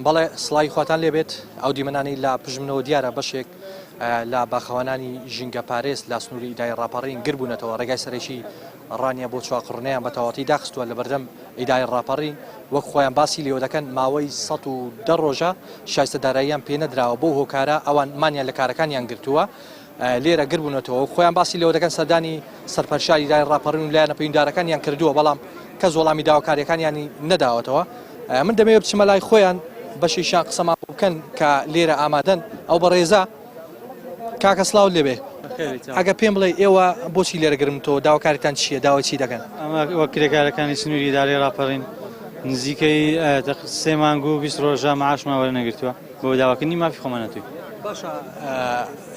بەڵێ سڵای خواتان لێبێت ئەو دیمەنانی لە پژمنەوە دیارە بەشێک لە باخەوانانی ژینگە پارێز لا سنووری ئیدای ڕاپەڕین گربوونەتەوە ڕێگای سەرێکی ڕانیە بۆ چواقڕنەیان بە تەواتی داخستووە لە بەردەم ئیدای ڕاپەڕین وەک خۆیان باسی لێوە دەکەن ماوەی 110 ڕۆژە شایستەداراییان پێ نەدراوە بۆ هۆکارە ئەوان مانیان لە کارەکانیان گرتووە لێرە گربوونەتەوە خۆیان باسی لێوە دەکەن سەردانی سەرپەرشای ئیدای ڕاپەڕین و لایەنە پەیوەنددارەکانیان کردووە بەڵام کەس وەڵامی داواکاریەکانیانی نەداوەتەوە من دەمەوێت بچمە لای خۆیان بەشیشان قسەمان بکەن کە لێرە ئامادەن ئەو بە ڕێزە کاکە سڵاو لێبێ ئەگە پێم بڵێ ئێوە بۆچی لێرە گرمتەوە داواکاریتان چییە داوای چی دەکەن ئەمە وەک کرێکارەکانی سنووری ئیداری ڕاپەڕین نزیکەی 3 مانگ و 20 ڕۆژە مەعاشمان وەرنەگرتووە بۆ داواکردنی مافی خۆمان نەتووی. باشە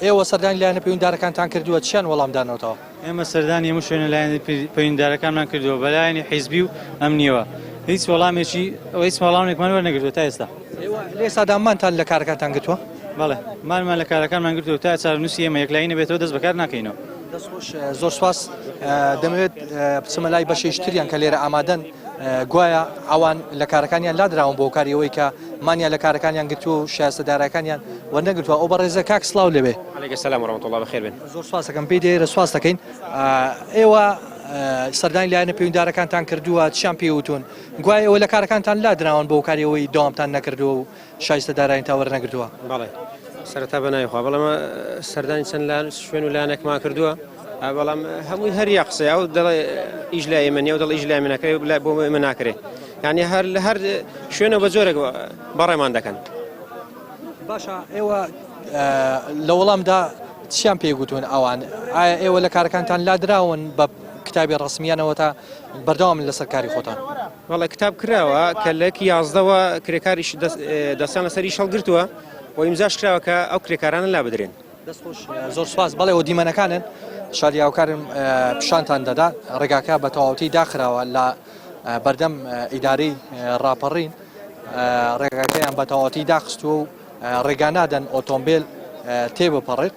ئێوە سەردانی لایەنە پەیوەنددارەکانتان کردووە چیان وەڵامدانەوەتەوە؟ ئێمە سەردانی هەموو شوێنە لایەنە پەیوەنددارەکانمان کردووە بە لایەنی حیزبی و ئەمنیەوە هیچ وەڵامێکمان وەرنەگرتووە تا ئێستا. ئێستا دامانتان لە کارەکانتان گرتووە؟ بەڵێ مالمان لە کارەکانمان گرتووە تا چارەنووسی ئێمە یەکلایی نەبێتەوە دەست بەکار ناکەینەوە. دەستخۆش زۆر سپاس دەمەوێت بچمە لای بەشێشتریان کە لێرە ئامادەن گوایە ئەوان لە کارەکانیان لادراون بۆ کاریەوەی کە مانیان لە کارەکانیان گرتووە و شایستەدارەکانیان وەرنەگرتووە ئەو بە ڕێزە کاک سڵاو لێبێ. عەلەیکە سەلام وەڕەحمەتوڵڵا بەخێر بێن. زۆر سپاس دەکەم پێی دێرە سپاس دەکەین ئێوە سەردانی لایەنە پەیوەنددارەکانتان کردووە چیان پێوتون گوایە ئەوە لە کارەکانتان لادراون بۆ کاریەوەی دەوامتان نەکردووە و شایستەدارایان تا وەرنەگرتووە. بەڵێ سەرەتا بەنایخوا بەڵام سەردانی چەند شوێن و لایەنێکمان کردووە بەڵام هەمووی هەریە قسەی ئەو دەڵێ ئیش لای ئێمە نییە و دەڵێ ئیش لای من ناکرێت بۆ ئێمە ناکرێت یعنی هەر لە هەر شوێنە بە جۆرێک بەڕێمان دەکەن. باشە ئێوە لە وەڵامدا چیان پێگوتون ئەوان ئایا ئێوە لە کارەکانتان لادراون بە کتابی ڕسمیانەوە تا بەردەوام لەسەر کاری خۆتان؟ وەڵێ کتاب کراوە کە لەکی 11ەوە کرێکاریش دەستیان لەسەری شەڵگرتووە و ئیمزاش کراوە کە ئەو کرێکارانە لا بدرێن. زۆر سپاس بەڵێ و دیمەنەکانن شادی هاوکارم پیشانتان دەدا ڕێگاکە بە تەواوەتی داخراوە لە بەردەم ئیداری ڕاپەڕین ڕێگاکەیان بە تەواوەتی داخستووە و ڕێگا نادەن ئۆتۆمبیل تێبپەڕێت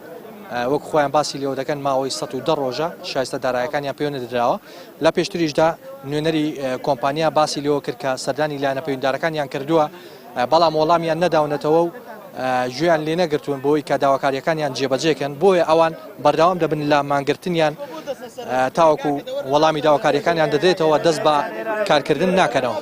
وەک خۆیان باسی لێوە دەکەن ماوەی 110 ڕۆژە شایستەدارایەکانیان پێوە نەدراوە لە پێشتریشدا نوێنەری کۆمپانیا باسی لێوە کرد کە سەردانی لایەنە پەیوەنددارەکانیان کردووە بەڵام وەڵامیان نەداونەتەوە و گوێیان لێ نەگرتوون بۆی کە داواکاریەکانیان جێبەجێکن بۆیە ئەوان بەردەوام دەبن لە مانگرتنیان تاوەکو وەڵامی داواکاریەکانیان دەدرێتەوە دەست بە کارکردن ناکەنەوە.